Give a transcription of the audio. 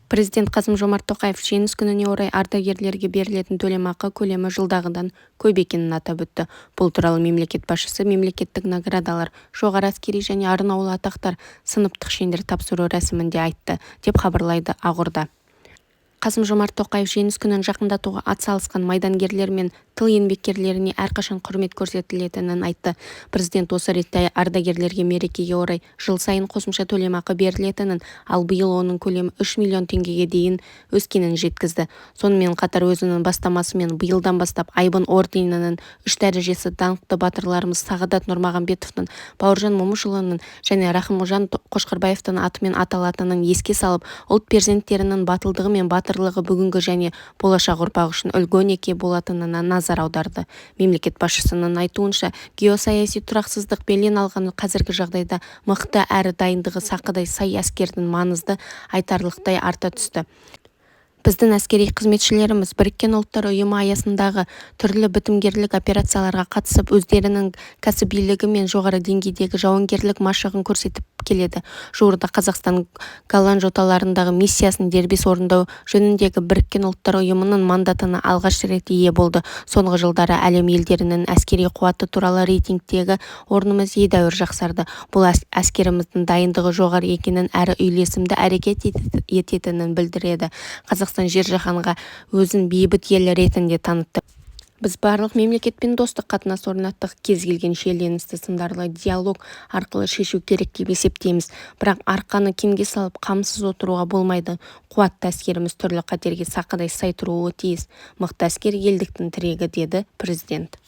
Президент Қасым-Жомарт Тоқаев жеңіс күніне орай ардагерлерге берілетін төлемақы көлемі жылдағыдан көп екенін атап өтті. Бұл туралы мемлекет басшысы мемлекеттік наградалар, жоғары әскери және арнаулы атақтар, сыныптық шендер тапсыру рәсімінде айтты, деп хабарлайды ақорда. Қасым-Жомарт Тоқаев жеңіс күнін жақындатуға атсалысқан майдангерлер мен тыл еңбеккерлеріне әрқашан құрмет көрсетілетінін айтты. Президент осы ретте ардагерлерге мерекеге орай жыл сайын қосымша төлемақы берілетінін, ал биыл оның көлемі 3 миллион теңгеге дейін өскенін жеткізді. Сонымен қатар өзінің бастамасымен биылдан бастап Айбын орденінің 3 дәрежесі даңқты батырларымыз Сағадат Нұрмағамбетовтың, Бауыржан Момышұлының және Рахымжан Қошқарбаевтың атымен аталатынын еске салып, ұлт перзенттерінің батылдығы мен батырлығы бүгінгі және болашақ ұрпақ үшін үлгі-өнеге болатынына назар аударды. Мемлекет басшысының айтуынша, геосаяси тұрақсыздық белең алған қазіргі жағдайда мықты әрі дайындығы сақадай сай әскердің маңызды айтарлықтай арта түсті. Біздің әскери қызметшілеріміз Біріккен ұлттар ұйымы аясындағы түрлі бітімгерлік операцияларға қатысып, өздерінің кәсібилігі мен жоғары деңгейдегі жауынгерлік машығын көрсетіп келеді. Жуырда Қазақстан голланд жоталарындағы миссиясын дербес орындау жөніндегі Біріккен ұлттар ұйымының мандатына алғаш рет ие болды. Соңғы жылдары әлем елдерінің әскери қуаты туралы рейтингтегі орнымыз едәуір жақсарды. Бұл әскеріміздің дайындығы жоғары екенін әрі үйлесімді әрекет ететінін білдіреді. Қазақстан жер жаһанға өзін бейбіт ел ретінде танытты. Біз барлық мемлекетпен достық қатынас орнаттық, кез келген шиеленісті сындарлы диалог арқылы шешу керек деп есептейміз. Бірақ арқаны кеңге салып қамсыз отыруға болмайды. Қуатты әскеріміз түрлі қатерге сақадай сай тұруы тиіс. Мықты әскер елдіктің тірегі, деді президент.